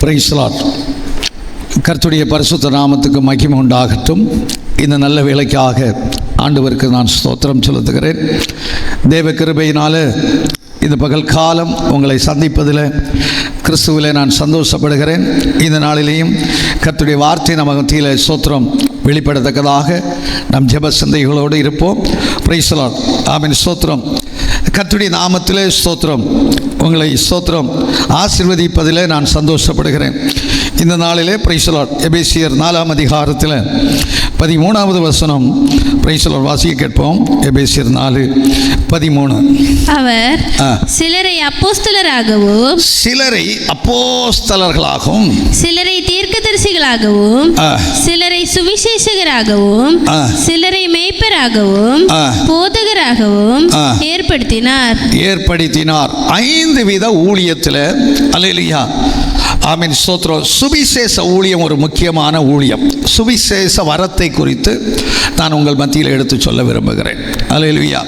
Price the Lord. கர்த்தருடைய பரிசுத்த நாமத்துக்கு மகிமை உண்டாகட்டும். இந்த நல்ல வேலைக்காக ஆண்டவருக்கு நான் ஸ்தோத்திரம் செலுத்துகிறேன். தேவ கிருபையினால் இந்த பகல் காலம் உங்களை சந்திப்பதில் கிறிஸ்துவிலே நான் சந்தோஷப்படுகிறேன். இந்த நாளிலேயும் கர்த்தருடைய வார்த்தை நம்ம மத்தியில் ஸ்தோத்திரம் வெளிப்படத்தக்கதாக நம் ஜெப சிந்தைகளோடு இருப்போம். Praise the Lord. ஆமென். ஸ்தோத்திரம். கர்த்தருடைய நாமத்திலே ஸ்தோத்திரம். உங்களை ஸ்தோத்திரம் ஆசீர்வதிப்பதிலே நான் சந்தோஷப்படுகிறேன். இந்த நாளிலே பிரைஸ் தி லார்ட். எபேசியர் 4ஆம் அதிகாரத்தில் 13வது வசனம் பிரைஸ் தி லார்ட் வாசிக்க கேட்போம். எபேசியர் 4:13. அவர் சிலரை அப்போஸ்தலராகவும் சிலரை தீர்க்கதரிசிகளாகவும் சிலரை சுவிசேஷகராகவும் சிலரை மேய்ப்பராகவும் போதகராகவும் ஏற்படுத்தினார். 5 வித ஊழியத்தில் அல்லேலூயா ஆமென் ஸ்தோத்திரம். சுவிசேஷ ஊழியம் ஒரு முக்கியமான ஊழியம். சுவிசேஷ வரத்தை குறித்து நான் உங்கள் மத்தியில் எடுத்து சொல்ல விரும்புகிறேன். அல்லேலூயா.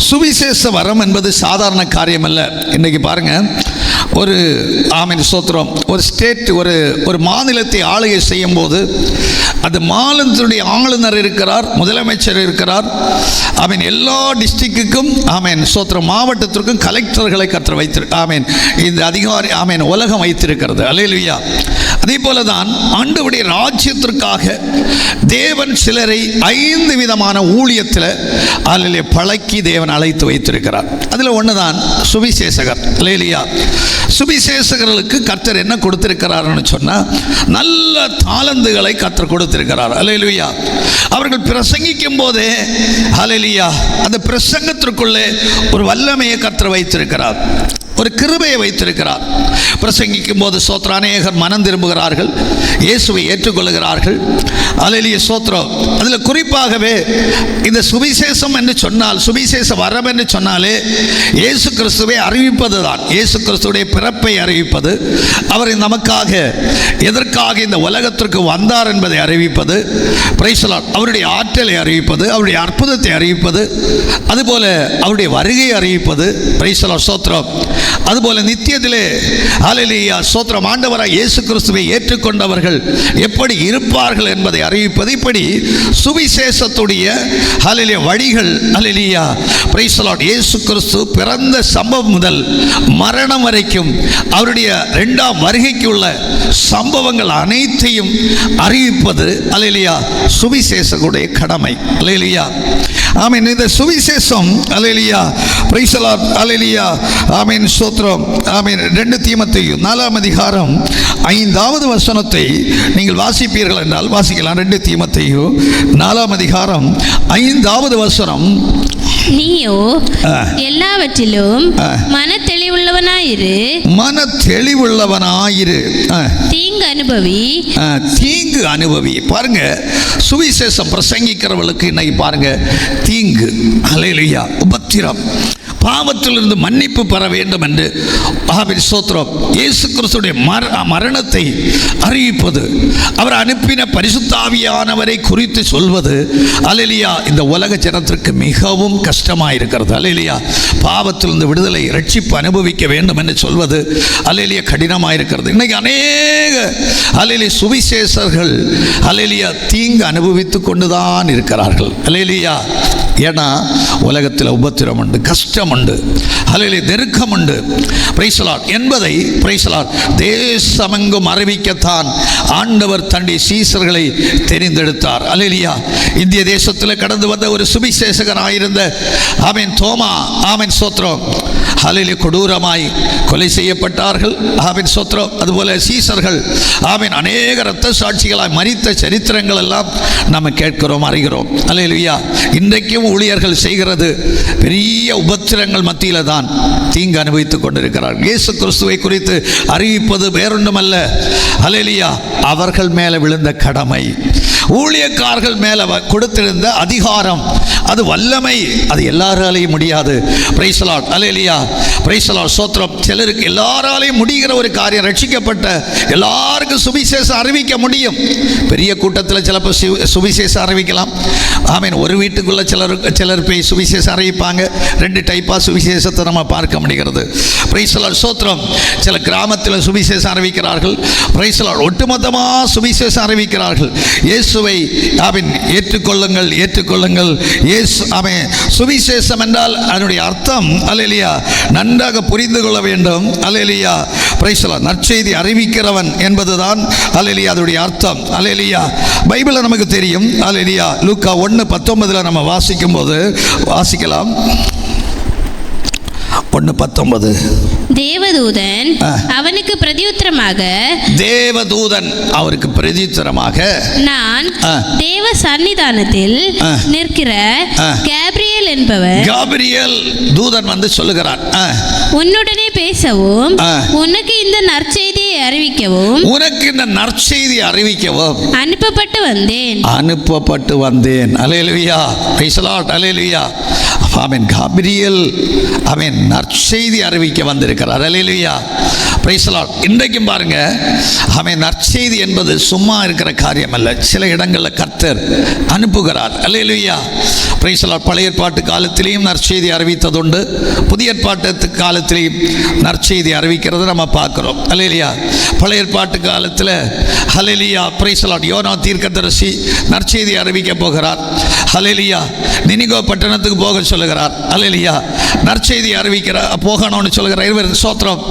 சுவிசேஷ வரம் என்பது சாதாரண காரியம் அல்ல. இன்றைக்கி பாருங்கள், ஒரு ஆமென் ஸ்தோத்திரம் ஒரு ஸ்டேட் ஒரு மாநிலத்தை ஆளுகை செய்யும் போது அந்த மாநிலத்தினுடைய ஆளுநர் இருக்கிறார், முதலமைச்சர் இருக்கிறார். ஆமென். எல்லா டிஸ்ட்ரிக்ட்டுக்கும் ஆமென் ஸ்தோத்திரம் மாவட்டத்திற்கும் கலெக்டர்களை கற்று ஆமென் இந்த அதிகாரி ஆமென் உலகம் வைத்திருக்கிறது. அல்லேலூயா. அதே போல தான் ஆண்டவருடைய ராஜ்யத்திற்காக தேவன் சிலரை 5 விதமான ஊழியத்தில் அல்லேலூயா பழக்கி தேவன் அழைத்து வைத்திருக்கிறார். அதில் ஒன்று தான் சுவிசேஷகர். அல்லேலூயா. சுவிசேஷகர்களுக்கு கர்த்தர் என்ன கொடுத்திருக்கிறார்னு சொன்னால் நல்ல தாளந்துகளை கர்த்தர் கொடுத்திருக்கிறார். அல்லேலூயா. அவர்கள் பிரசங்கிக்கும் போதே அல்லேலூயா அந்த பிரசங்கத்திற்குள்ளே ஒரு வல்லமையை கர்த்தர் வைத்திருக்கிறார், ஒரு கிருபையை வைத்திருக்கிறார். பிரசங்கிக்கும் போது ஸ்தோத்திரம் அநேகர் மனம் திரும்புகிறார்கள், இயேசுவை ஏற்றுக்கொள்கிறார்கள். அல்லேலூயா ஸ்தோத்திரம். அதில் குறிப்பாகவே இந்த சுவிசேஷம் என்று சொன்னால், சுவிசேஷ வரம் என்று சொன்னாலே இயேசு கிறிஸ்துவை அறிவிப்பது தான். இயேசு கிறிஸ்துடைய பிறப்பை அறிவிப்பது, அவர் நமக்காக எதற்காக இந்த உலகத்திற்கு வந்தார் என்பதை அறிவிப்பது, பிரைஸ் தி லார்ட், அவருடைய ஆற்றலை அறிவிப்பது, அவருடைய அற்புதத்தை அறிவிப்பது, அதுபோல அவருடைய வருகையை அறிவிப்பது. பிரைஸ் தி லார்ட் ஸ்தோத்திரம். அதுபோல நித்தியத்திலே அல்லேலூயா ஸ்தோத்திரம் ஆண்டவராய் இயேசு கிறிஸ்துவை ஏற்றுக்கொண்டவர்கள் எப்படி இருப்பார்கள் என்பதை அறிவிப்பது. இப்படி சுவிசேஷத்துடைய அல்லேலூயா வழிகள் அல்லேலூயா பிரைஸ் தி லார்ட் இயேசு கிறிஸ்து பிறந்த சம்பவம் முதல் மரணம் வரைக்கும் அவருடைய 2ஆம் வருகைக்கு உள்ள சம்பவங்கள் அனைத்தையும் அறிவிப்பது அல்லேலூயா சுவிசேஷகுடைய கடமை. அல்லேலூயா. ஆமென். இந்த சுவிசேஷம் அல்லேலூயா பிரைஸ் தி லார்ட் அல்லேலூயா ஆமென் ஸ்தோத்திரம். ஆமென். 2 தீமோத்தேயு 4ஆம் அதிகாரம் 5வது வசனத்தை நீங்கள் வாசிப்பீர்கள் என்றால் வாசிக்கலாம். 2 தீமோத்தேயு 4ஆம் அதிகாரம் 5வது வசனம். நீயோ எல்லாவற்றிலும் மனத்தெளிவுள்ளவனாயிரு. தீங்கு அனுபவி. பாருங்க, சுவிசேஷம் பிரசங்கிக்கிறவர்களுக்கு இன்னைக்கு பாருங்க தீங்கு அல்லேலூயா உபத்திரம், பாவத்திலிருந்து மன்னிப்பு பெற வேண்டும் என்று ஆமென் ஸ்தோத்திரம் இயேசு கிறிஸ்துடைய மரணத்தை அறிவிப்பது, அவர் அனுப்பின பரிசுத்த ஆவியானவரை குறித்து சொல்வது அல்லேலூயா இந்த உலக ஜனத்திற்கு மிகவும் கஷ்டமாக இருக்கிறது. அல்லேலூயா. பாவத்திலிருந்து விடுதலை ரட்சிப்பு அனுபவிக்க வேண்டும் என்று சொல்வது அல்லேலூயா கடினமாக இருக்கிறது. இன்னைக்கு அநேக அல்லேலூயா சுவிசேஷர்கள் அல்லேலூயா தீங்கு அனுபவித்து கொண்டுதான் இருக்கிறார்கள். அல்லேலூயா. ஏன்னா உலகத்தில் உபத்திரம் உண்டு, கஷ்டம் உண்டு, அல்லேலூயா நெருக்கம் உண்டு. பிரைஸ் தி லார்ட் என்பதை பிரைஸ் தி லார்ட் தேசமெங்கும் அறிவிக்கத்தான் ஆண்டவர் தன்னுடைய சீஷர்களை தெரிந்தெடுத்தார். அல்லேலூயா. இந்திய தேசத்தில் கடந்து வந்த ஒரு சுவிசேஷகராயிருந்த ஆமென் தோமா ஆமென் ஸ்தோத்திரம் அல்லேலூயா கொடூரமாய் கொலை செய்யப்பட்டார்கள். ஆமென் ஸ்தோத்திரம். அதுபோல சீஷர்கள் ஆமென் அநேக இரத்த சாட்சிகளாய் மரித்த சரித்திரங்கள் எல்லாம் நம்ம கேட்கிறோம், அறிகிறோம். அல்லேலூயா. இன்றைக்கும் ஊழியர்கள் செய்கிறது பெரிய உபத்திரங்கள் மத்தியில் தான் தீங்கு அனுபவித்துக் கொண்டிருக்கிறார். இயேசு கிறிஸ்துவை குறித்து அறிவிப்பது வேறொன்றுமல்ல அல்லேலூயா அவர்கள் மேலே விழுந்த கடமை. ஊழியக்காரர்கள் மேல கொடுத்திருந்த அதிகாரம், அது வல்லமை, அது எல்லாராலையும் முடியாது. Price the Lord, hallelujah, praise the Lord, ஸ்தோத்திரம். சிலருக்கு எல்லாராலையும் முடிகிற ஒரு காரியம், ரட்சிக்கப்பட்ட எல்லாருக்கும் சுவிசேஷம் அறிவிக்க முடியும். பெரிய கூட்டத்தில் சிலப்போ சுவிசேஷம் அறிவிக்கலாம். ஆமீன். ஒரு வீட்டுக்குள்ள சிலர் போய் சுவிசேஷம் அறிவிப்பாங்க. 2 டைப்பாக சுவிசேஷத்தை நம்ம பார்க்க முடிகிறது. பிரைஸ் தி லார்ட், ஸ்தோத்திரம். சில கிராமத்தில் சுவிசேஷம் அறிவிக்கிறார்கள். பிரைஸ் தி லார்ட், ஒட்டுமொத்தமாக சுவிசேஷம் அறிவிக்கிறார்கள். இயேசுவை ஆமீன் ஏற்றுக்கொள்ளுங்கள், ஏற்றுக்கொள்ளுங்கள். இயேசு ஆமீன். சுவிசேஷம் என்றால் அதனுடைய அர்த்தம் அல்லேலூயா நன்றாக புரிந்து கொள்ள வேண்டும். அல்லேலூயா, பிரைஸ் தி லார்ட். நற்செய்தி அறிவிக்கிறவன் என்பதுதான் அல்லேலூயா அதனுடைய அர்த்தம். அல்லேலூயா, பைபிளில் நமக்கு தெரியும். அல்லேலூயா, லூக்கா 1:19 நம்ம வாசிக்கலாம். 1:19. தேவதூதன் அவனுக்கு பிரதியுத்தரமாக, நான் தேவ சன்னிதானத்தில் நிற்கிற கேப்ரியேல் என்பவர், கேப்ரியேல் தூதன் வந்து சொல்லுகிறான், உன்னுடனே பேசவும் உனக்கு இந்த நற்செய்தியை அறிவிக்கவும் அனுப்பப்பட்டு வந்தேன். அல்லேலூயா, பிரைஸ் தி லார்ட், அல்லேலூயா. ஆமென். கேப்ரியேல் ஆமென் நற்செய்தி அறிவிக்க வந்திருக்கிறார். அல்லேலூயா, பிரைஸ் தி லார்ட். இன்றைக்கும் பாருங்க, ஆமென், நற்செய்தி என்பது சும்மா இருக்கிற காரியம் அல்ல. சில இடங்களில் கர்த்தர் அனுப்புகிறார். அல்லேலூயா, பிரைஸ் தி லார்ட். பழைய ஏற்பாட்டு காலத்திலேயும் நற்செய்தி அறிவித்ததுண்டு, புதிய ஏற்பாட்டு காலத்திலேயும் நற்செய்தி அறிவிக்கிறது நம்ம பார்க்கிறோம். அல்லேலூயா, பழைய ஏற்பாட்டு காலத்தில் அல்லேலூயா, பிரைஸ் தி லார்ட், யோனா தீர்க்கதரிசி நற்செய்தி அறிவிக்க போகிறார். அல்லேலூயா, நினிவே பட்டணத்துக்கு போக சொல்லுகிறார். அல்லேலூயா, நற்செய்தி அறிவிக்கிற போகணும்னு சொல்லுகிறார். இவர் ஸ்தோத்திரம்,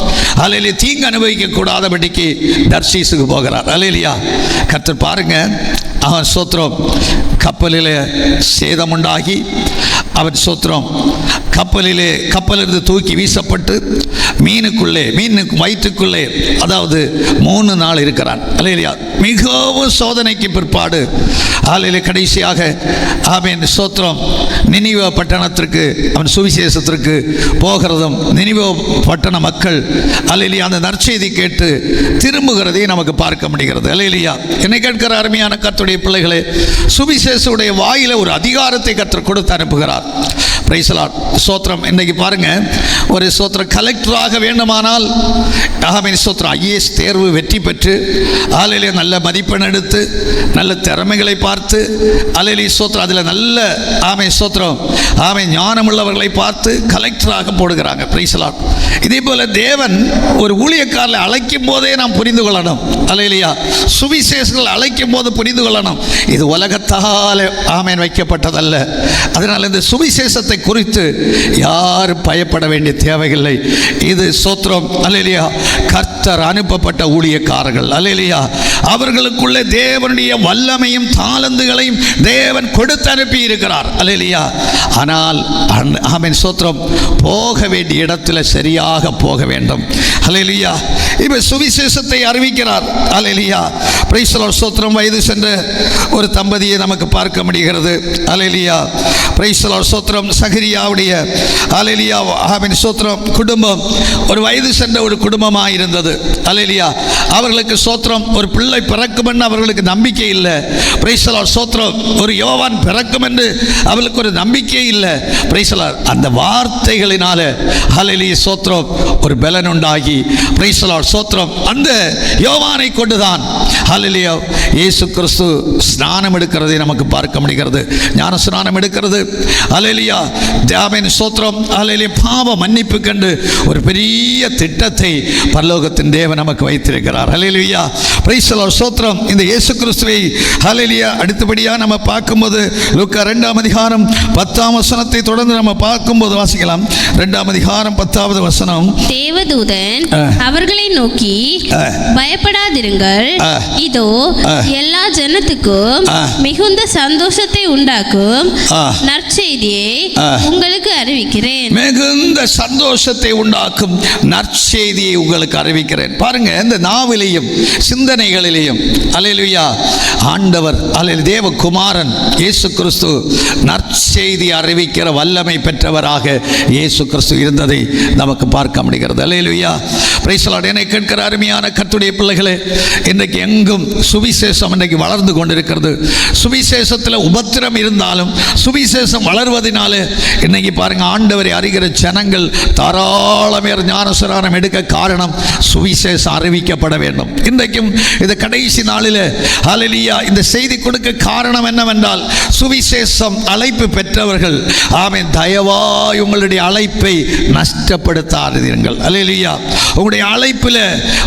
அல்லேலூயா, தீங்கு அனுபவிக்க கூடாதபடிக்கு தர்சீசுக்கு போகிறார். அல்லேலூயா, கர்த்தர் பாருங்க, அவன் ஸ்தோத்திரம் கப்பலிலே சேதம் உண்டாகி, அவன் ஸ்தோத்திரம் கப்பலிலிருந்து தூக்கி வீசப்பட்டு மீனுக்கு வயிற்றுக்குள்ளே, அதாவது 3 நாள் இருக்கிறான். அல்லேலூயா, மிகவும் சோதனைக்கு பிற்பாடு அல்லேலூயா கடைசியாக ஆமென் ஸ்தோத்திரம் நினிவே பட்டணத்திற்கு அவன் சுவிசேஷத்திற்கு போகிறதும், நினிவே பட்டண மக்கள் அல்லேலூயா அந்த நற்செய்தி கேட்டு திரும்புகிறதை நமக்கு பார்க்க முடிகிறது. அல்லேலூயா, என்னை கேட்கிற அருமையான கர்த்தருடைய பிள்ளைகளே, சுவிசேஷுடைய வாயில ஒரு அதிகாரத்தை கர்த்தர் கொடுத்து அனுப்புகிறார். பிரைஸ் தி லார்ட், ஸ்தோத்திரம். இன்னைக்கு பாருங்க, ஒரு ஸ்தோத்திரம் கலெக்டராக வேண்டுமானால் ஆமென் ஸ்தோத்திரம் IAS தேர்வு வெற்றி பெற்று அல்லேலூயா நல்ல மதிப்பெண் எடுத்து நல்ல திறமைகளை பார்த்து அல்லேலூயா ஸ்தோத்திரம் அதில் நல்ல ஆமென் ஸ்தோத்திரம் ஆமென் ஞானமுள்ளவர்களை பார்த்து கலெக்டராக போடுகிறாங்க. Price the Lord. இதே போல தேவன் ஒரு ஊழியக்காரரை அழைக்கும் போதே நாம் புரிந்து கொள்ளணும். அல்லேலூயா, சுவிசேஷங்கள் அழைக்கும் போது புரிந்து கொள்ளணும், இது உலகத்தால் ஆமென் வைக்கப்பட்டதல்ல. அதனால் இந்த சுவிசேஷத்தை குறித்து யாரும் பயப்பட வேண்டிய தேவையில்லை. இது ஸ்தோத்திரம் அல்லேலூயா கர்த்தர் அனுப்பப்பட்ட ஊழியக்காரர்கள். அல்லேலூயா, அவர்களுக்குள்ளே தேவனுடைய வல்லமையும் தாளந்துகளையும் தேவன் கொடுத்து அனுப்பி இருக்கிறார். அல்லேலூயா, ஆனால் ஆமென் ஸ்தோத்திரம் போக வேண்டிய இடத்துல சரியாக போக வேண்டும். அல்லேலூயா, இப்ப சுவிசேஷத்தை அறிவிக்கிறார். அல்லேலூயா, பிரைஸ் தி லார்ட், ஸ்தோத்திரம். வயது சென்ற ஒரு தம்பதியை நமக்கு பார்க்க முடிகிறது. அல்லேலூயா, பிரைஸ் தி லார்ட், ஸ்தோத்திரம். சகரியாவுடைய அல்லேலூயா ஆமென் ஸ்தோத்திரம் குடும்பம் ஒரு வயது சென்ற ஒரு குடும்பமாக இருந்தது. அல்லேலூயா, அவர்களுக்கு ஸ்தோத்திரம் ஒரு பிள்ளை பிறக்கும் என்று அவர்களுக்கு நம்பிக்கை இல்லை. பிரைஸ் தி லார்ட், ஸ்தோத்திரம். ஒரு யோவான் பிறக்கும் என்று அவர்களுக்கு ஒரு நம்பிக்கை இல்லை. பிரைஸ் தி லார்ட், அந்த வார்த்தைகளினால அல்லேலூயா ஸ்தோத்திரம் ஒரு பலன் உண்டாகி, பிரைஸ் தி லார்ட் ஸ்தோத்திரம், அந்த யோவானை கொண்டுதான் அல்லேலூயா இயேசு கிறிஸ்து ஸ்நானம் எடுக்கிறதை நமக்கு பார்க்க முடிகிறது. ஞான ஸ்நானம் எடுக்கிறது. அல்லேலூயா, ஆமென் ஸ்தோத்திரம். அல்லேலூயா, பாவ மன்னிப்பு கண்டு ஒரு பெரிய திட்டத்தை பரலோகத்தின் தேவன் நமக்கு வைத்திருக்கிறார். அல்லேலூயா, பிரைஸ் தி லார்ட் ஸ்தோத்திரம். இந்த இயேசு கிறிஸ்துவை அல்லேலூயா அடுத்தபடியாக நம்ம பார்க்கும்போது லூக்கா 2ஆம் அதிகாரம் 10ஆம் வசனத்தை தொடர்ந்து நம்ம பார்க்கும்போது வாசிக்கலாம். 2ஆம் அதிகாரம் 10வது வசனம். தேவதூதன் அவர்களை நோக்கி, பயப்படாதிருங்கள், இதோ எல்லா ஜனத்துக்கும் மிகுந்த சந்தோஷத்தை உண்டாக்கும் நற்செய்தியை உங்களுக்கு அறிவிக்கிறேன். மிகுந்த சந்தோஷத்தை உண்டாக்கும் நற்செய்தியை உங்களுக்கு அறிவிக்கிறேன். அறிவிக்கிறேன். பாருங்க, இந்த நாவிலையும் சிந்தனைகளிலேயும் அல்லேலூயா ஆண்டவர் தேவகுமாரன் இயேசு கிறிஸ்து நற்செய்தி அறிவிக்கிற வல்லமை பெற்றவராக இயேசு கிறிஸ்து இருந்ததை நமக்கு பார்க்க முடிகிறது. அல்லேலூயா, பிரைஸ் தி லார்ட். என்னை கேட்கிற அருமையான கர்த்தருடைய பிள்ளைகளே, இன்றைக்கு எங்கும் சுவிசேஷம் இன்றைக்கு வளர்ந்து கொண்டிருக்கிறது. சுவிசேஷத்தில் உபத்திரம் இருந்தாலும் சுவிசேஷம் வளர்வதனாலே இன்னைக்கு பாருங்க, ஆண்டவரை அறிகிற ஜனங்கள் தாராள பேர் ஞானஸ்நானம் எடுக்க காரணம் சுவிசேஷம் அறிவிக்கப்பட வேண்டும். இன்றைக்கும் இந்த கடைசி நாளில் ஹல்லேலூயா இந்த செய்தி கொடுக்க காரணம் என்னவென்றால், சுவிசேஷம் அழைப்பு பெற்றவர்கள் ஆமென், தயவாய் உங்களுடைய அழைப்பை நஷ்டப்படுத்தாதீர்கள். ஹல்லேலூயா, உங்களுடைய அழைப்பில்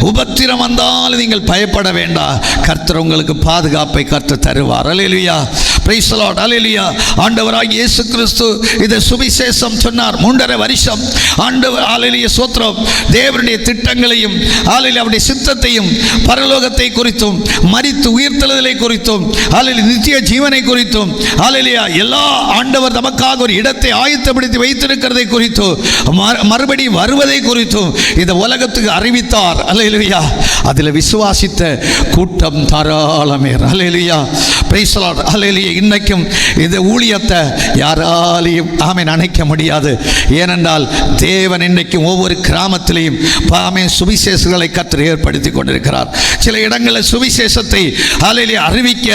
உபத்திரம் வந்தால் நீங்கள் பயப்பட வேண்டாம். கர்த்தர் உங்களுக்கு பாதுகாப்பை கர்த்தர் தருவார். ஹல்லேலூயா, பிரைஸ் தி லார்ட். ஹல்லேலூயா, ஆண்டவராகிய இயேசு கிறிஸ்து இந்த சுவிசேஷம் சொன்னார். 3.5 வருஷம் ஆண்டவர் ஹல்லேலூயா ஸ்தோத்திரம் தேவனுடைய திட்டங்களையும் ஹல்லேலூயா அவருடைய சித்தத்தையும் பரலோகத்தை குறித்தும் மரித்து உயிர்த்தெழுதலை குறித்தும் ஹல்லேலூயா நித்திய ஜீவனை குறித்தும் ஹல்லேலூயா எல்லா ஆண்டவர் நமக்காக ஒரு இடத்தை ஆயத்தப்படுத்தி வைத்திருக்கிறதை குறித்தும் மறுபடி வருவதை குறித்தும் இந்த உலகத்துக்கு அறிவித்தார். ஹல்லேலூயா, அதில் விசுவாசித்த கூட்டம் தாராளமே. ஹல்லேலூயா, பிரைஸ் தி லார்ட். ஹல்லேலூயா, இன்னைக்கும் இந்த ஊழியத்தை யாராலையும் ஆமென் அணைக்க முடியாது. ஏனென்றால் தேவன் இன்றைக்கும் ஒவ்வொரு கிராமத்திலையும் ஆமென் சுவிசேஷங்களை கர்த்தர் ஏற்படுத்தி கொண்டிருக்கிறார். சில இடங்களில் சுவிசேஷத்தை ஹல்லேலூயா அறிவிக்க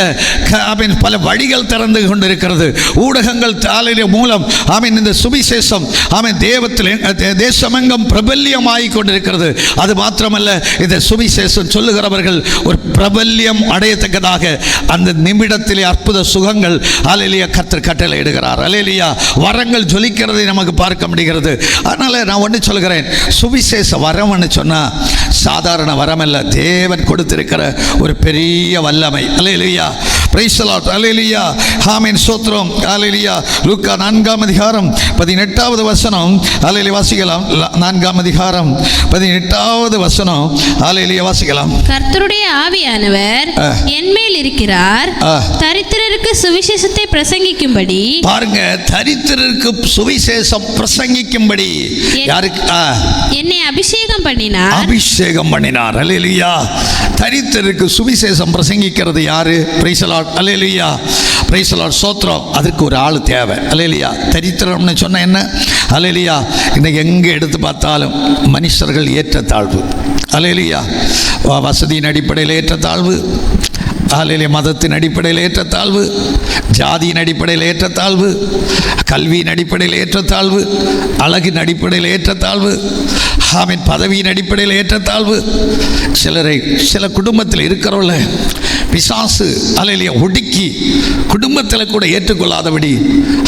ஆமென் பல வழிகள் திறந்து கொண்டிருக்கிறது. ஊடகங்கள் ஹல்லேலூயா மூலம் ஆமென் இந்த சுவிசேஷம் ஆமென் தேசமெங்கும் பிரபல்யமாகிக் கொண்டிருக்கிறது. அது மாத்திரமல்ல, இந்த சுவிசேஷம் சொல்லுகிறவர்கள் ஒரு பிரபல்யம் அடையத்தக்கதாக அந்த நிமிடத்திலே அற்புத சுகங்கள் ஹல்லேலூயா கர்த்தர் கட்டளை இடுகிறார். ஹல்லேலூயா, வரங்கள் ஜொலிக்கிறதை நமக்கு பார்க்க முடிகிறது. அதனால நான் ஒன்று சொல்கிறேன், சுவிசேஷ வரம்னு சொன்னா சாதாரண வரம் அல்ல, தேவன் கொடுத்திருக்கிற ஒரு பெரிய வல்லமை. ஹல்லேலூயா, பிரைஸ் தி லார்ட். ஹல்லேலூயா, ஆமென் ஸ்தோத்திரம். ஹல்லேலூயா, லூக்கா 4ஆம் அதிகாரம் 18வது வசனம் ஹல்லேலூயா வாசிக்கலாம். 4ஆம் அதிகாரம் 18வது வசனம் ஹல்லேலூயா வாசிக்கலாம். கர்த்தருடைய ஆவியானவர் என்மேல் இருக்கிறார், தரித்திரருக்கு சுவிசேஷத்தை பிரசங்கிக்கும்படி. பாருங்க, தரித்திரருக்கு சுவிசேஷம் பிரசங்கிக்கும்படி யாருக்கு? என்னை அபிஷேகம் பண்ணினார். அபிஷேகம் பண்ணினார். ஹல்லேலூயா, தரித்திரருக்கு சுவிசேஷம் பிரசங்கிக்கிறது யாரு? Price the Lord. Hallelujah, praise the Lord ஸ்தோத்திரம். அதுக்கு ஒரு ஆள் தேவை. ஹல்லேலூயா, தரித்திரம்னு சொன்ன என்ன? ஹல்லேலூயா, இன்னைக்கு எங்கே எடுத்து பார்த்தாலும் மனுஷர்கள் ஏற்றத்தாழ்வு. ஹல்லேலூயா, வசதியின் அடிப்படையில் ஏற்றத்தாழ்வு, ஹல்லேலூயா மதத்தின் அடிப்படையில் ஏற்றத்தாழ்வு, ஜாதியின் அடிப்படையில் ஏற்றத்தாழ்வு, கல்வியின் அடிப்படையில் ஏற்றத்தாழ்வு, அழகின் அடிப்படையில் ஏற்றத்தாழ்வு, ஆமென் பதவியின் அடிப்படையில் ஏற்றத்தாழ்வு. சில குடும்பத்தில் இருக்கிறவங்கள பிசாசு ஹல்லேலூயா ஒடுக்கி குடும்பத்தில் கூட ஏற்றுக்கொள்ளாதபடி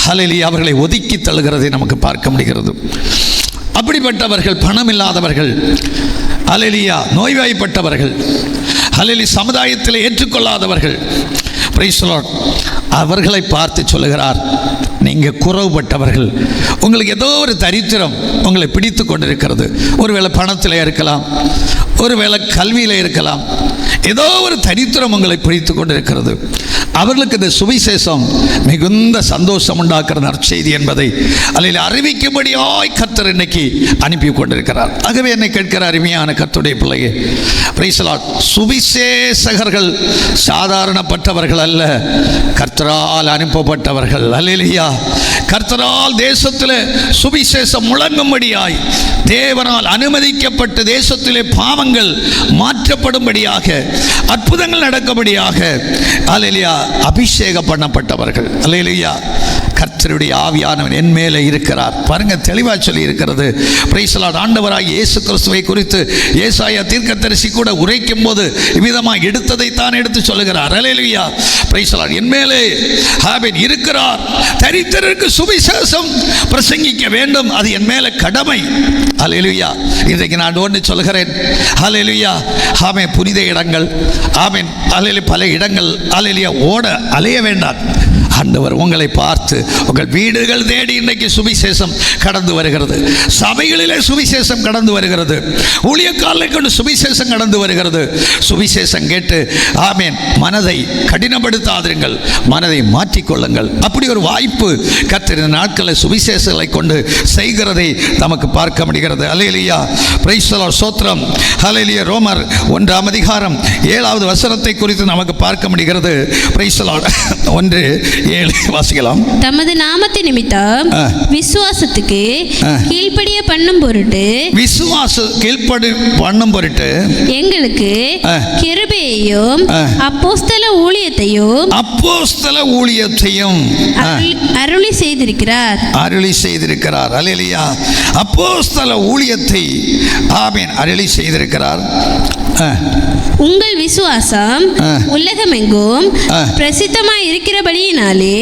ஹல்லேலூயா அவர்களை ஒதுக்கி தள்ளுகிறதை நமக்கு பார்க்க முடிகிறது. அப்படிப்பட்டவர்கள், பணம் இல்லாதவர்கள், ஹல்லேலூயா நோய்வாய்ப்பட்டவர்கள், ஹல்லேலூயா சமுதாயத்தில் ஏற்றுக்கொள்ளாதவர்கள், பிரைஸ் தி லார்ட், அவர்களை பார்த்து சொல்லுகிறார், நீங்கள் குறைவுபட்டவர்கள், உங்களுக்கு ஏதோ ஒரு தரித்திரம் உங்களை பிடித்து கொண்டிருக்கிறது. ஒருவேளை பணத்தில் இருக்கலாம், ஒருவேளை கல்வியில் இருக்கலாம், ஏதோ ஒரு தரித்திரம் உங்களை பிடித்து கொண்டிருக்கிறது. அவர்களுக்கு இந்த சுவிசேஷம் மிகுந்த சந்தோஷம் உண்டாக்குற நற்செய்தி என்பதை அதில் அறிவிக்கும்படியாய் கர்த்தர் இன்னைக்கு அனுப்பி கொண்டிருக்கிறார். ஆகவே என்னை கேட்கிற அருமையான கர்த்தருடைய பிள்ளையே, பிரைஸ் தி லார்ட், சுவிசேஷகர்கள் சாதாரணப்பட்டவர்கள் அல்ல, கர்த்தரால் அனுப்பப்பட்டவர்கள். ஹல்லேலூயா, கர்த்தரால் தேசத்தில் சுவிசேஷம் முழங்கும்படியாய் தேவனால் அனுமதிக்கப்பட்ட தேசத்திலே பாவங்கள் மாற்றப்படும்படியாக அற்புதங்கள் நடக்கும்படியாக ஹல்லேலூயா அபிஷேகம் பண்ணப்பட்டவர்கள். ஹல்லேலூயா, கர்த்தருடைய ஆவியானவர் என் மேலே இருக்கிறார். பாருங்க, தெளிவாக சொல்லி இருக்கிறது. Price the Lord. ஆண்டவராகிய இயேசு கிறிஸ்துவை குறித்து ஏசாயா தீர்க்கதரிசி கூட உரைக்கும் போது இவ்விதமாக எடுத்ததைத்தான் எடுத்து சொல்லுகிறார். ஹல்லேலூயா, பிரைஸ் தி லார்ட். என் மேலே ஆமென் இருக்கிறார், தரித்திரருக்கு சுவிசேஷம் பிரசங்கிக்க வேண்டும், அது என் மேலே கடமை. ஹல்லேலூயா, இன்றைக்கு நான் ஒன்று சொல்கிறேன். ஹல்லேலூயா, ஆமென் புனித இடங்கள், ஆமென் ஹல்லேலூயா பல இடங்கள், ஹல்லேலூயா ஓட அலைய வேண்டாம். ஆண்டவர் உங்களை பார்த்து உங்கள் வீடுகள் தேடி இன்றைக்கு சுவிசேஷம் கடந்து வருகிறது. சபைகளிலே சுவிசேஷம் கடந்து வருகிறது. ஊழியக்காரர்களை கொண்டு சுவிசேஷம் கடந்து வருகிறது. சுவிசேஷம் கேட்டு ஆமேன் மனதை கடினப்படுத்தாதீர்கள், மனதை மாற்றிக்கொள்ளுங்கள். அப்படி ஒரு வாய்ப்பு கர்த்தர் இந்த நாட்களில் சுவிசேஷங்களை கொண்டு செய்கிறதை நமக்கு பார்க்க முடிகிறது. அல்லேலூயா, பிரைஸ் தி லார்ட், ஸ்தோத்திரம். அல்லேலூயா. ரோமர் 1:7 குறித்து நமக்கு பார்க்க முடிகிறது. Price the Lord. 1:7 வாசிக்கலாம். தமது நாமத்து நிமித்தம் விசுவாசத்துக்கு கீழ்ப்படிய பண்ணும் பொருட்டு, கீழ்ப்படி பண்ணும் பொருட்டு எங்களுக்கு கிருபையையும் அப்போஸ்தல ஊழியத்தையும் அருளி செய்திருக்கிறார். அல்லேலூயா. அப்போஸ்தல ஊழியத்தை ஆமென் அருளி செய்திருக்கிறார். உங்கள் விசுவாசம் உலகமெங்கும் பிரசித்தமாய் இருக்கிறபடியினாலே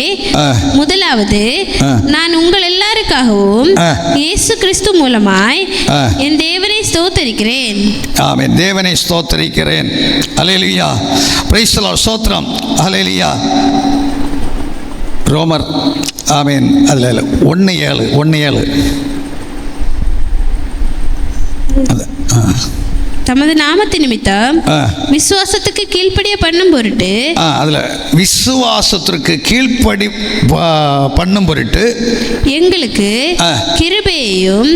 முதலாவது நான் உங்கள் எல்லாருக்காகவும் இயேசு கிறிஸ்து மூலமாய் என் தேவனை ஸ்தோத்திரிக்கிறேன். ஆமென். தேவனை ஸ்தோத்திரிக்கிறேன். அல்லேலூயா. பிரைஸ் தி லார்ட், ஸ்தோத்திரம். அல்லேலூயா. ரோமர் ஆமென் அதில் 1:7 தமது நாமத்து நிமித்தம் விசுவாசத்துக்கு கீழ்ப்படிய பண்ணும் பொருட்டு, அதுல விசுவாசத்திற்கு கீழ்ப்படி பண்ணும் பொருட்டு எங்களுக்கு கிருபையையும்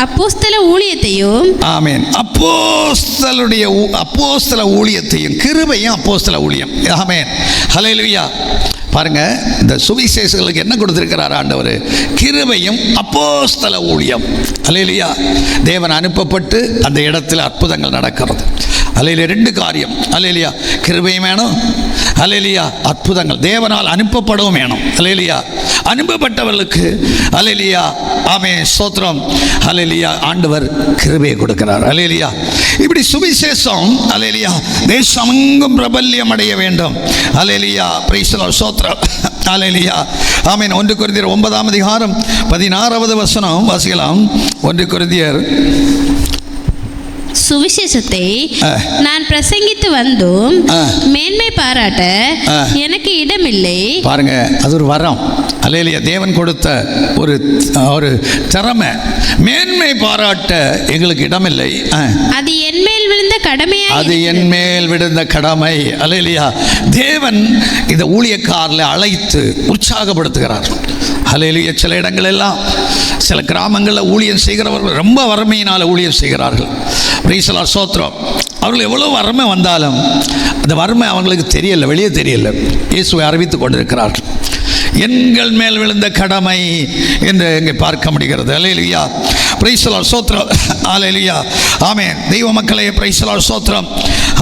அப்போஸ்தல ஊழியத்தையும் ஆமென் அப்போஸ்தல ஊழியத்தையும் கிருபையும் அப்போஸ்தல ஊழியம். ஆமென். ஹல்லேலூயா. பாருங்க, இந்த சுவிசேஷங்களுக்கு என்ன கொடுத்திருக்கிறார் ஆண்டவர்? கிருபையும் அப்போஸ்தல ஊழியம். அல்லேலூயா. தேவன் அனுப்பப்பட்டு அந்த இடத்துல அற்புதங்கள் நடக்கிறது. அல்லேலூயா. 2 காரியம். அல்லேலூயா. கிருபையும் வேணும், அல்லேலூயா, அற்புதங்கள் தேவனால் அனுப்பப்படவும் வேணும். அல்லேலூயா. அனுப்பப்பட்டவர்களுக்கு அல்லேலூயா ஆமென் ஸ்தோத்திரம். அல்லேலூயா. ஆண்டவர் கிருபையை கொடுக்கிறார். அல்லேலூயா. இப்படி சுவிசேஷம் அல்லேலூயா தேசமெங்கும் பிரபல்யம் அடைய வேண்டும். அல்லேலூயா. பிரைஸ் தி லார்ட், ஸ்தோத்திரம். அல்லேலூயா. ஆமென். 1 கொரிந்தியர் 9:16 வாசிக்கலாம். 1 கொரிந்தியர். சுவிசேஷத்தை நான் பிரசங்கித்து வந்தும் மேன்மை பாராட்ட எனக்கு இடமில்லை. பாருங்க, அது ஒரு வரம். அல்லேலூயா. தேவன் கொடுத்த ஒரு திறமை. மேன்மை பாராட்ட எங்களுக்கு இடமில்லை. அது என் மேல் விழுந்த கடமை. அல்லேலூயா. தேவன் இந்த ஊழியக்காரர்களை அழைத்து உற்சாகப்படுத்துகிறார். அல்லேலூயா. சில இடங்கள் எல்லாம் சில கிராமங்களில் ஊழியம் செய்கிறவர்கள் ரொம்ப வறுமையினால் ஊழியம் செய்கிறார்கள். பிரைஸ் தி லார்ட், ஸ்தோத்திரம். அவர்கள் எவ்வளோ வறுமை வந்தாலும் அந்த வறுமை அவங்களுக்கு தெரியல, வெளியே தெரியல. இயேசுவை அறிவித்துக் கொண்டிருக்கிறார்கள். எங்கள் மேல் விழுந்த கடமை என்று இங்கே பார்க்க முடிகிறது. அல்லேலூயா. பிரைஸ் தி லார்ட், ஸ்தோத்திரம். அல்லேலூயா. ஆமென். தெய்வ மக்களே, பிரைஸ் தி லார்ட், ஸ்தோத்திரம்.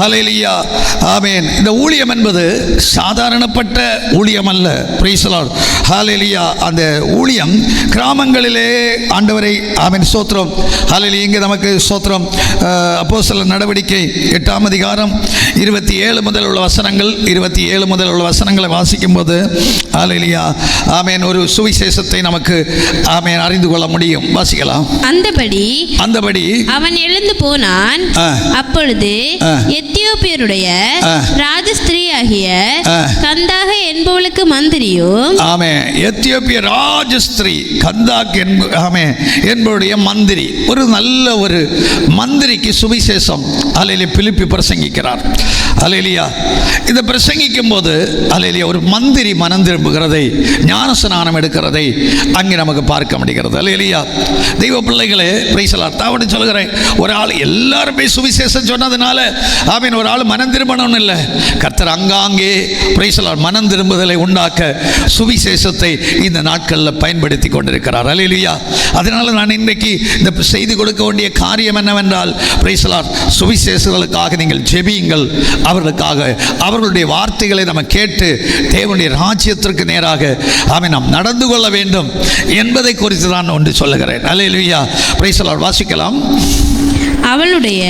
அல்லேலூயா. ஆமென். இந்த ஊழியம் என்பது சாதாரணப்பட்ட ஊழியம் அல்ல. Praise the Lord. அல்லேலூயா. அந்த ஊழியம் கிராமங்களிலே ஆண்டவரை ஆமென் ஸ்தோத்திரம். அல்லேலூயா. இங்கே நமக்கு ஸ்தோத்திரம் அப்போஸ்தலர் நடவடிக்கை 8:27 முதல் உள்ள வசனங்கள், 27 முதல் உள்ள வசனங்களை வாசிக்கும்போது அல்லேலூயா ஆமென் ஒரு சுவிசேஷத்தை நமக்கு ஆமென் அறிந்து கொள்ள முடியும். வாசிக்கலாம். அந்தபடி அவன் எழுந்து போனான். அப்பொழுது எத்தியோப்பியருடைய ராஜஸ்திரீயாகிய கந்தாக என்பவளுக்கு மந்திரியும், ஆமென், எத்தியோப்பிய ராஜஸ்திரீ கந்தாக் என்பவருடைய மந்திரி, ஒரு நல்ல ஒரு மந்திரிக்கு சுவிசேஷம் அல்லேலூயா பிலிப்பி பிரசங்கிக்கிறார். அல்லேலூயா. இதை பிரசங்கிக்கும் போது அல்லேலூயா ஒரு மந்திரி மனம் திரும்புகிறதை, ஞானஸ்நானம் எடுக்கிறதை அங்கே நமக்கு பார்க்க முடிகிறது. அல்லேலூயா. தெய்வ பிள்ளைகளே, பிரைஸ் தி லார்ட். தாவடி சொல்கிறேன், ஒரு ஆள் எல்லாருமே சுவிசேஷம் சொன்னதுனால ஆமென் ஒரு ஆள் மனம் திரும்பணும்னு இல்லை. கர்த்தர் அங்காங்கே பிரைஸ் தி லார்ட் மனம் திரும்புதலை உண்டாக்க சுவிசேஷத்தை இந்த நாட்களில் பயன்படுத்தி கொண்டிருக்கிறார். அல்லேலூயா. அதனால நான் இன்றைக்கு இந்த செய்தி கொடுக்க வேண்டிய காரியம் என்னவென்றால், பிரைஸ் தி லார்ட் சுவிசேஷங்களுக்காக நீங்கள் ஜெபியுங்கள். அவர்களுக்காக அவர்களுடைய வார்த்தைகளை நம்ம கேட்டு தேவனுடைய ராஜ்யத்திற்கு நேராக ஆமென் நாம் நடந்து கொள்ள வேண்டும் என்பதை குறித்து தான் ஒன்று சொல்லுகிறேன். அல்லேலூயா. Praise the Lord. வாசிக்கலாம். அவளுடைய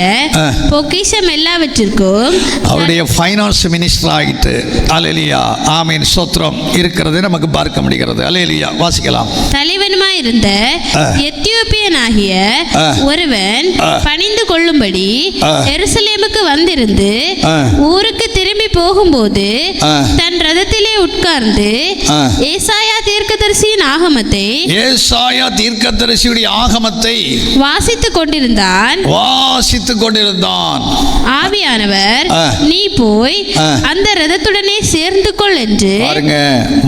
பொக்கிஷம் எல்லாவற்றிற்கும் அவருடைய ஃபைனான்ஸ் மினிஸ்டர் ஆகிட்டு அல்லேலூயா ஆமென் ஸ்தோத்திரம் இருக்கிறது நமக்கு பார்க்க முடிகிறது. அல்லேலூயா. வாசிக்கலாம். தலைவனுமாய் இருந்த எத்தியோப்பியனாகிய ஒருவன் பணிந்து கொள்ளும்படி எருசலேமுக்கு வந்திருந்து ஊருக்கு திரும்பி போகும்போது தன் ரதத்திலே உட்கார்ந்து ஏசாயா தீர்க்கதரிசியின் ஆகமத்தை வாசித்துக் கொண்டிருந்தான். ஆவியானவர், நீ போய் அந்த ரதத்துடனே சேர்ந்து கொள் என்று பாருங்க,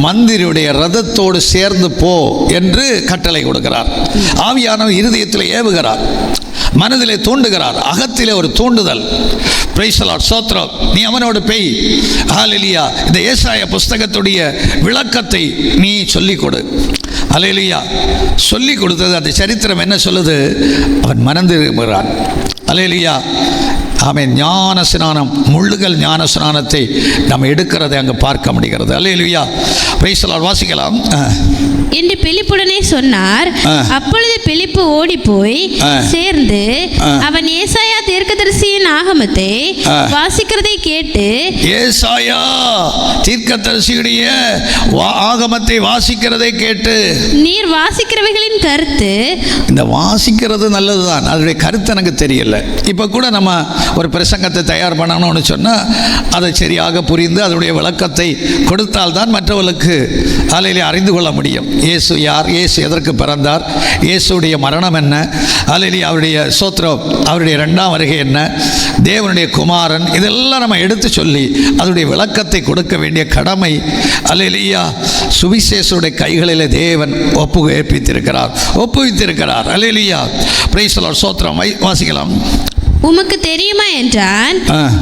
மந்திரியுடைய ரதத்தோடு சேர்ந்து போ என்று கட்டளை கொடுக்கிறார். ஆவியானவர் இருதயத்தில் ஏவுகிறார், மனதிலே தூண்டுகிறார், அகத்திலே ஒரு தூண்டுதல். பிரைஸ் தி லார்ட், ஸ்தோத்திரம். நீ அவனோடு போய் ஹல்லேலூயா இந்த ஏசாயா புஸ்தகத்துடைய விளக்கத்தை நீ சொல்லிக் கொடு. ஹல்லேலூயா. சொல்லிக் கொடுத்தது அந்த சரித்திரம் என்ன சொல்லுது? அவன் மனந்திருக்கிறான். ஹல்லேலூயா. ஆமென். ஞான ஸ்நானம், முள்ளுகள் ஞான ஸ்நானத்தை நாம் எடுக்கிறதை அங்கே பார்க்க முடிகிறது. ஹல்லேலூயா. Praise the Lord. வாசிக்கலாம் என்று பிலிப்புடனே சொன்னார். அப்பொழுது பிலிப்பு ஓடி போய் சேர்ந்து அவன் ஏசாயா தீர்க்கதரிசியின் ஆகமத்தை வாசிக்கிறதை கேட்டு, ஏசாயா தீர்க்கதரிசியுடைய ஆகமத்தை வாசிக்கிறதை கேட்டு, நீர் வாசிக்கிறவைகளின் கருத்து, இந்த வாசிக்கிறது நல்லதுதான், அதனுடைய கருத்து எனக்கு தெரியல. இப்போ கூட நம்ம ஒரு பிரசங்கத்தை தயார் பண்ணணும்னு சொன்னால் அதை சரியாக புரிந்து அதனுடைய விளக்கத்தை கொடுத்தால்தான் மற்றவர்களுக்கு அதிலே அறிந்து கொள்ள முடியும். இயேசு யார், இயேசு எதற்கு பிறந்தார், இயேசுடைய மரணம் என்ன, அதிலே அவருடைய ஸ்தோத்திரம், அவருடைய 2ஆம் வருகை என்ன, தேவனுடைய குமாரன், இதெல்லாம் நம்ம எடுத்து சொல்லி அதனுடைய விளக்கத்தை கொடுக்க வேண்டிய கடமை அல்லேலூயா சுவிசேஷருடைய கைகளிலே தேவன் ஒப்புவித்திருக்கிறார். அல்லேலூயா. Praise the Lord. ஸ்தோத்திரம். வாசிக்கலாம். உமக்கு தெரியுமா என்றான்.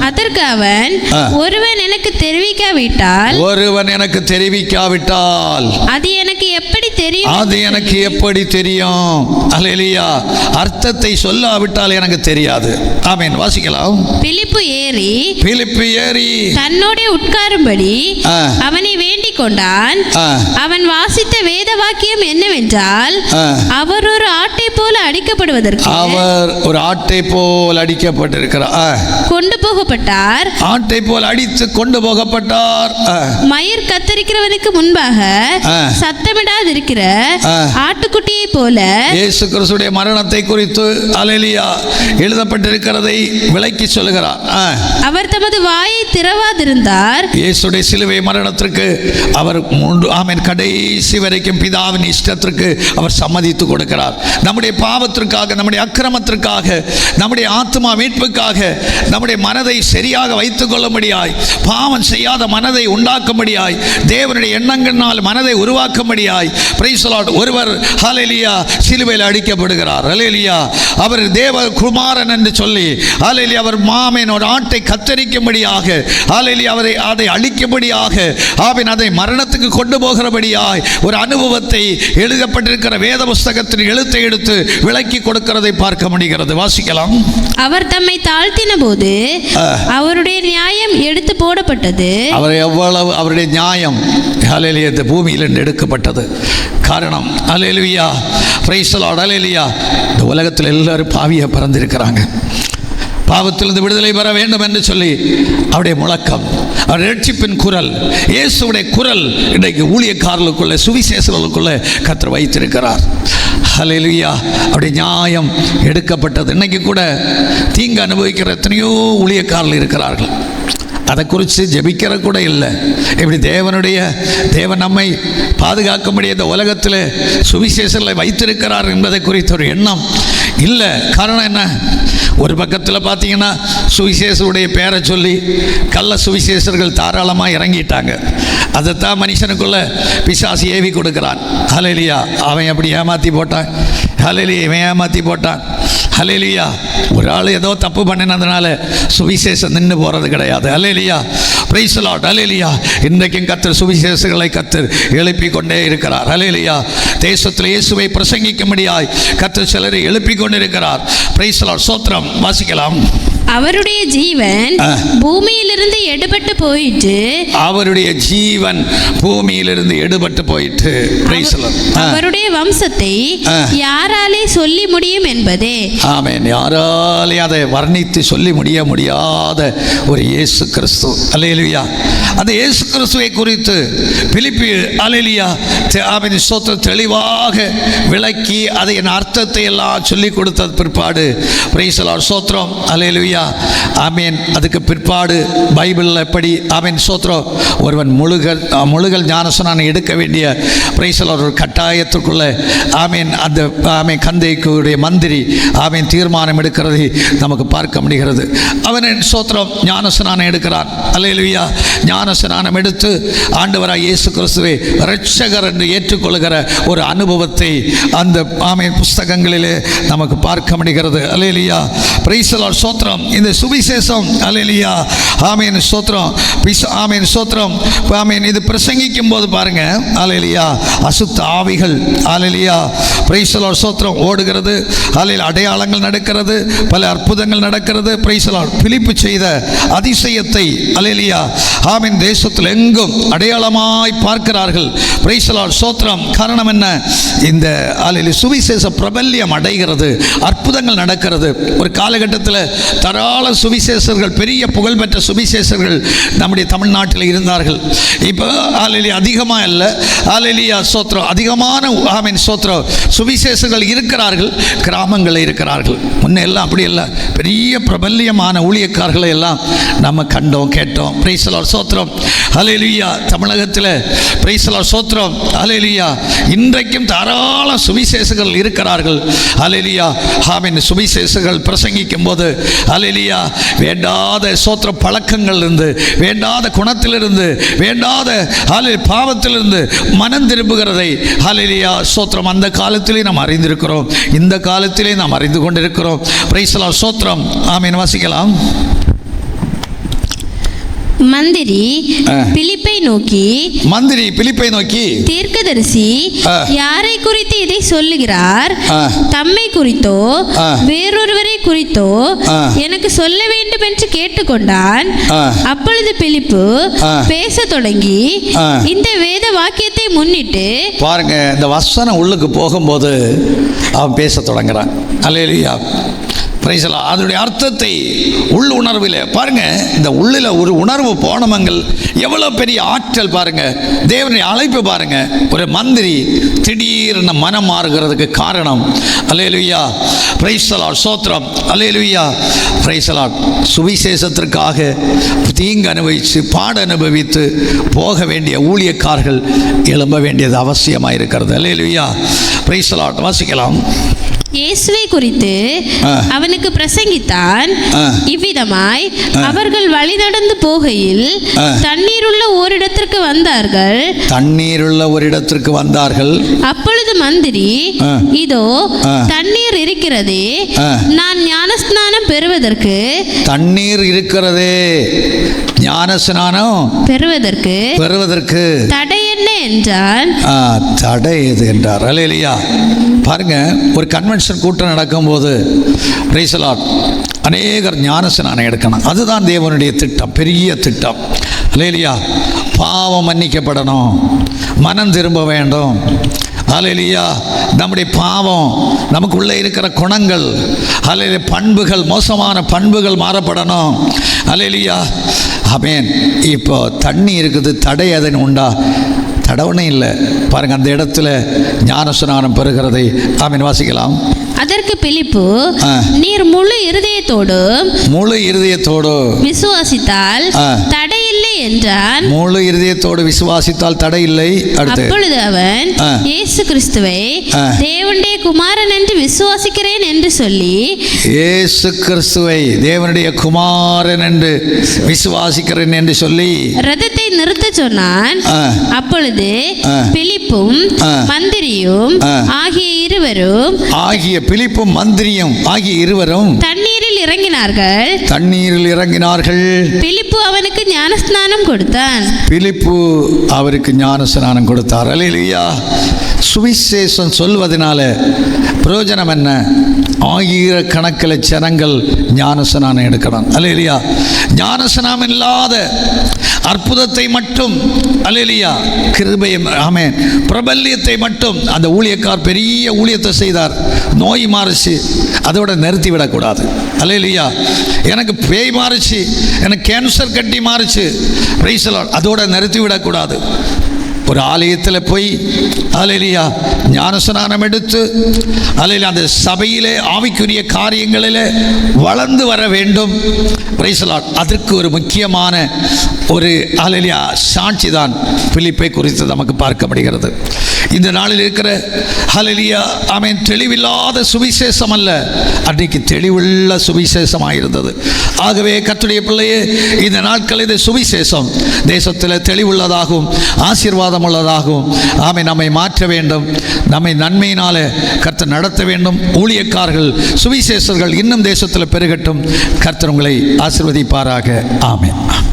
அதற்கு அவன், ஒருவன் எனக்கு தெரிவிக்காவிட்டால் அது எனக்கு எப்படி தெரியும்? அல்லேலூயா. அர்த்தத்தை சொல்லாவிட்டால் எனக்கு தெரியாது. ஆமென். வாசிக்கலாம். பிலிப்பு ஏறி தன்னோட உட்காரும்படி அவனை வேண்டிக் கொண்டான். அவன் வாசித்த வேத வாக்கியம் என்னவென்றால், அவர் ஒரு ஆட்டை போல அடிக்கப்படுவதற்கு அடிக்கப்பட்டிருக்கிறார், கொண்டு போகப்பட்டார், ஆட்டை போல் அடித்து கொண்டு போகப்பட்டார். மயிர் கத்தரிக்கிறவனுக்கு முன்பாக சத்தமிடாதிருக்கிற ஆட்டுக்குட்டியை போல இயேசு கிறிஸ்துவின் மரணத்தை குறித்து அல்லேலூயா எழுதப்பட்டிருக்கிறதை விளக்கி சொல்கிறார். அவர் தமது வாயை திறவாதிருந்தார். இயேசுடைய சிலுவை மரணத்திற்கு அவர் ஆமென் கடைசி வரைக்கும் பிதாவின் இஷ்டத்திற்கு அவர் சம்மதித்து கொடுக்கிறார். நம்முடைய பாவத்திற்காக, நம்முடைய அக்கிரமத்திற்காக, நம்முடைய ஆத்மா மீட்புக்காக, நம்முடைய மனதை சரியாக வைத்துக் கொள்ளும்படியாய், பாவம் செய்யாத மனதை உண்டாக்கும்படியாய், தேவனுடைய எண்ணங்களினால் மனதை உருவாக்கும்படியாய் பிரைஸ் தி லார்ட் ஒருவர் ஹல்லேலூயா சிலுவையில் அடிக்கப்படுகிறார். ஹல்லேலூயா. அவர் தேவ குமாரன் என்று சொல்லி ஹல்லேலூயா அவர் மாமேன் ஒரு ஆட்டை கத்தரிக்கும்படியாக, ஹல்லேலூயா அவரை அதை அழிக்கும்படியாக, ஆமென் அதை மரணத்துக்கு கொண்டு போகிறபடியாய் ஒரு அனுபவத்தை எழுதப்பட்டிருக்கிற வேத புஸ்தகத்தின் எழுத்தை எடுத்து விளக்கி கொடுக்கிறதை பார்க்க முடிகிறது. வாசிக்கலாம். அவர் தம்மை தாழ்த்தின போது அவருடைய நியாயம் எடுத்து போடப்பட்டது. அவருடைய நியாயம் ஹல்லேலூயா இந்த பூமியில் எடுக்கப்பட்டது. காரணம் ஹல்லேலூயா பிரைஸ் தி லார்ட். ஹல்லேலூயா. இந்த உலகத்தில் எல்லாரும் பாவியாக பிறந்திருக்கிறாங்க. பாவத்திலிருந்து விடுதலை பெற வேண்டும் என்று சொல்லி அவருடைய முழக்கம், அவருடைய ரட்சிப்பின் குரல், இயேசுடைய குரல் இன்றைக்கு ஊழியக்காரர்களுக்குள்ள, சுவிசேஷர்களுக்குள்ள கர்த்தர் வைத்திருக்கிறார். ஹல்லேலூயா. அவருடைய நியாயம் எடுக்கப்பட்டது. இன்னைக்கு கூட தீங்கு அனுபவிக்கிற எத்தனையோ ஊழியக்காரர்கள் இருக்கிறார்கள். அதை குறித்து ஜெபிக்கிற கூட இல்லை. இப்படி தேவன் நம்மை பாதுகாக்கும்படி இந்த உலகத்தில் சுவிசேஷங்களை வைத்திருக்கிறார் என்பதை குறித்த ஒரு எண்ணம் இல்லை. காரணம் என்ன? ஒரு பக்கத்தில் பார்த்தீங்கன்னா சுவிசேஷருடைய பேரை சொல்லி கள்ள சுவிசேஷர்கள் தாராளமாக இறங்கிட்டாங்க. அதைத்தான் மனுஷனுக்குள்ள பிசாசு ஏவி கொடுக்கிறான். ஹல்லேலூயா. அவன் அப்படி ஏமாற்றி போட்டான், ஹல்லேலூயா இவன் ஏமாற்றி போட்டான். ஹல்லேலூயா. ஒரு ஆள் ஏதோ தப்பு பண்ணினதுனால சுவிசேஷம் நின்று போகிறது கிடையாது. ஹல்லேலூயா. Praise the Lord. ஹல்லேலூயா. இன்றைக்கும் கர்த்தர் சுவிசேஷங்களை கர்த்தர் எழுப்பி கொண்டே இருக்கிறார். ஹல்லேலூயா. தேசத்தில் இயேசுவை பிரசங்கிக்கும்படியாய் கர்த்தர் சிலரை எழுப்பி கொண்டிருக்கிறார். Price the Lord. ஸ்தோத்திரம். வாசிக்கலாம். அவருடைய ஜீவன் பூமியிலிருந்து எடுபட்டு போயிற்று. அவருடைய ஜீவன் பூமியிலிருந்து எடுபட்டு போயிற்று. அவருடைய வம்சத்தை யாராலே சொல்லி முடியும் என்பதே. ஆமென். யாராலே அதை வர்ணித்து சொல்லி முடியாத ஒரு இயேசு கிறிஸ்து. அல்லேலூயா. அந்த இயேசு கிறிஸ்துவை குறித்து பிலிப்பி அல்லேலூயா ஆமென் ஸ்தோத்திரம் தெளிவாக விளக்கி அதை அர்த்தத்தை எல்லாம் சொல்லி கொடுத்த பிற்பாடு பிரைஸ் தி லார்ட். ஸ்தோத்திரம். அல்லேலூயா. அல்லேலூயா. ஆமீன். அதுக்கு பிற்பாடு பைபிளில் எப்படி ஆமீன் சோத்திரம் ஒருவன் முழுகல் ஞானஸ்நானம் எடுக்க வேண்டிய பிரைசல் ஒரு கட்டாயத்திற்குள்ள ஆமீன் அந்த ஆமீன் கந்தைக்குடைய மந்திரி ஆமீன் தீர்மானம் எடுக்கிறது நமக்கு பார்க்க முடிகிறது. அவன் சோத்திரம் ஞானஸ்நானம் எடுக்கிறான். அல்லேலூயா. ஞானஸ்நானம் எடுத்து ஆண்டவராய் இயேசு கிறிஸ்துவை இரட்சகர் என்று ஏற்றுக்கொள்கிற ஒரு அனுபவத்தை அந்த ஆமீன் புஸ்தகங்களிலே நமக்கு பார்க்க முடிகிறது. அல்லேலூயா. Praise the Lord. ஸ்தோத்திரம். இந்த சுவிசேஷம் அல்லேலூயா ஆமீன் ஸ்தோத்திரம் ஆமீன் ஸ்தோத்திரம் ஆமீன் இது பிரசங்கிக்கும் போது பாருங்க அல்லேலூயா அசுத்த ஆவிகள் அல்லேலூயா பிரைஸ் தி லார்ட் ஸ்தோத்திரம் ஓடுகிறது. அல்லேலூயா அடையாளங்கள் நடக்கிறது, பல அற்புதங்கள் நடக்கிறது. Price the Lord. பிலிப்பு செய்த அதிசயத்தை அல்லேலூயா ஆமீன் தேசத்தில் எங்கும் அடையாளமாய் பார்க்கிறார்கள். பிரைஸ் தி லார்ட் ஸ்தோத்திரம். காரணம் என்ன? இந்த அல்லேலூயா சுவிசேஷ பிரபல்யம் அடைகிறது, அற்புதங்கள் நடக்கிறது. ஒரு காலகட்டத்தில் தாராள சுவிசேஷர்கள், பெரிய புகழ்பெற்ற சுவிசேஷர்கள் நம்முடைய தமிழ்நாட்டில் இருந்தார்கள். இப்போ அல்லேலூயா அதிகமாக இல்லை அல்லேலூயா ஸ்தோத்திரம் அதிகமான ஆமீன் ஸ்தோத்திரம் சுவிசேஷர்கள் இருக்கிறார்கள், கிராமங்களில் இருக்கிறார்கள். முன்ன எல்லாம் அப்படி இல்லை. பெரிய பிரபல்யமான ஊழியக்காரர்களை எல்லாம் நம்ம கண்டோம் கேட்டோம். பிரைஸ் தி லார்ட் ஸ்தோத்திரம். அல்லேலூயா. தமிழகத்தில் பிரைஸ் தி லார்ட் ஸ்தோத்திரம் அல்லேலூயா இன்றைக்கும் தாராள சுவிசேஷர்கள் இருக்கிறார்கள். அல்லேலூயா ஆமீன் சுவிசேஷர்கள் பிரசங்கிக்கும் போது அல்லேலூயா வேண்டாத ஸ்தோத்திர பழக்கங்களிலிருந்து, வேண்டாத குணத்திலிருந்து, வேண்டாத பாவத்திலிருந்து மனம் திரும்புகிறதை அல்லேலூயா ஸ்தோத்திரம் அந்த காலத்திலே நாம் அறிந்திருக்கிறோம், இந்த காலத்திலே நாம் அறிந்து கொண்டிருக்கிறோம். பிரைஸ் தி லார்ட் ஸ்தோத்திரம். ஆமீன். வாசிக்கலாம். மந்திரி பிலிப்பை நோக்கி தீர்க்கதரிசி யாரை குறித்து இதை சொல்லுகிறார்? தம்மை குறித்தோ வேறொருவரை குறித்தோ எனக்கு சொல்ல வேண்டும் என்று கேட்டுக்கொண்டான். அப்பொழுது பிலிப்பு பேச தொடங்கி இந்த வேத வாக்கியத்தை முன்னிட்டு பாருங்க, இந்த வசனம் உள்ளுக்கு போகும்போது அவன் பேச தொடங்குறான். அல்லேலூயா. Praise the Lord. அதனுடைய அர்த்தத்தை உள்ளுணர்வில் பாருங்க. இந்த உள்ளில் ஒரு உணர்வு போனவங்கள் எவ்வளோ பெரிய ஆற்றல் பாருங்க. தேவனுடைய அழைப்பு பாருங்க. ஒரு மந்திரி திடீர்னு மனம் மாறுகிறதுக்கு காரணம் அல்லேலூயா பிரைஸ் தி லார்ட் ஸ்தோத்திரம் அல்லேலூயா பிரைஸ் தி லார்ட் சுவிசேஷத்திற்காக தீங்கு அனுபவித்து பாட அனுபவித்து போக வேண்டிய ஊழியக்காரர்கள் எழும்ப வேண்டியது அவசியமாக இருக்கிறது. அல்லேலூயா பிரைஸ் தி லார்ட். வாசிக்கலாம். இயேசுவை குறித்து அவனுக்கு பிரசங்கித்தான். இவ்விதமாய் அவர்கள் வழி நடந்து போகையில் தண்ணீருள்ள ஓரிடத்திற்கு வந்தார்கள். அப்பொழுது மந்திரி, இதோ தண்ணீர் இருக்கிறதே, நான் ஞானஸ்நானம் பெறுவதற்கு தண்ணீர் இருக்கிறதே, ஞானஸ்நானம் பெறுவதற்கு தடை என்ன என்றான். தடை எது என்றார். அல்லேலூயா. பாருங்க, ஒரு கன்வென்ஷன் கூட்டம் நடக்கும்போது பிரைஸ் தி லார்ட் அநேகர் ஞானஸ்நானம் எடுக்கணும். அதுதான் தேவனுடைய திட்டம், பெரிய திட்டம். அல்லேலூயா. பாவம் மன்னிக்கப்படணும், மனம் திரும்ப வேண்டும். அல்லேலூயா. நம்முடைய பாவம், நமக்குள்ளே இருக்கிற குணங்கள், அல்லேலூயா பண்புகள், மோசமான பண்புகள் மாறப்படணும். அல்லேலூயா. ஆமென். இப்போ தண்ணி இருக்குது, தடை அதன் உண்டா? தடவுனே இல்லை. பாருங்க, அந்த இடத்துல ஞானஸ்நானம் பெறுகிறதை ஆமென். வாசிக்கலாம். அதற்கு பிலிப்பு, நீர் முழு இருதயத்தோடு விசுவாசித்தால் தடையில்லை என்றான். முழு இருதயத்தோடு விசுவாசித்தால் தடையில்லை. அப்பொழுது அவன் இயேசு கிறிஸ்துவை தேவனுடைய குமாரன் என்று விசுவாசிக்கிறேன் என்று சொல்லி, இயேசு கிறிஸ்துவை தேவனுடைய குமாரன் என்று விசுவாசிக்கிறேன் என்று சொல்லி ரதத்தை நிறுத்த சொன்னான். அப்பொழுது பிலிப்பும் மந்திரியும் ஆகிய இருவரும் தண்ணீரில் இறங்கினார்கள். பிலிப்பு அவனுக்கு ஞானஸ்நானம் கொடுத்தார். அல்லேலூயா. சுவிசேஷம் சொல்வதனால பிரயோஜனம் என்ன? ஆயிரக்கணக்கில் ஜனங்கள் ஞானஸ்நானம் எடுக்கணும். அல்லேலூயா. ஞானஸ்நானம் இல்லாத அற்புதத்தை மட்டும் அல்லேலூயா கிருபையை ஆமென் பிரபல்யத்தை மட்டும் அந்த ஊழியக்கார் பெரிய ஊழியத்தை செய்தார். நோய் மாறுச்சு, அதோட நிறுத்தி விடக்கூடாது. அல்லேலூயா. எனக்கு பேய் மாறுச்சு, எனக்கு கேன்சர் கட்டி மாறுச்சு, பிரைஸ் தி லார்ட், அதோட நிறுத்தி விடக்கூடாது. ஒரு ஆலயத்தில் போய் அல்லேலூயா ஞானஸ்நானம் எடுத்து அல்லேலூயா அந்த சபையிலே ஆவிக்குரிய காரியங்களிலே வளர்ந்து வர வேண்டும். Price the Lord. அதற்கு ஒரு முக்கியமான ஒரு அல்லேலூயா சாட்சி தான் பிலிப்பை குறித்து நமக்கு பார்க்க முடிகிறது. இந்த நாளில் இருக்கிற அல்லேலூயா ஆமென் தெளிவில்லாத சுவிசேஷம் அல்ல, அன்றைக்கு தெளிவுள்ள சுவிசேஷமாக இருந்தது. ஆகவே கர்த்தருடைய பிள்ளையே, இந்த நாட்களில் இந்த சுவிசேஷம் தேசத்தில் தெளிவுள்ளதாகவும் ஆசீர்வாதம் உள்ளதாகவும் ஆமென் நம்மை மாற்ற வேண்டும். நம்மை நன்மையினாலே கர்த்தர் நடத்த வேண்டும். ஊழியக்காரர்கள் சுவிசேஷர்கள் இன்னும் தேசத்தில் பெருகட்டும். கர்த்தர் உங்களை ஆசீர்வதிப்பாராக. ஆமென்.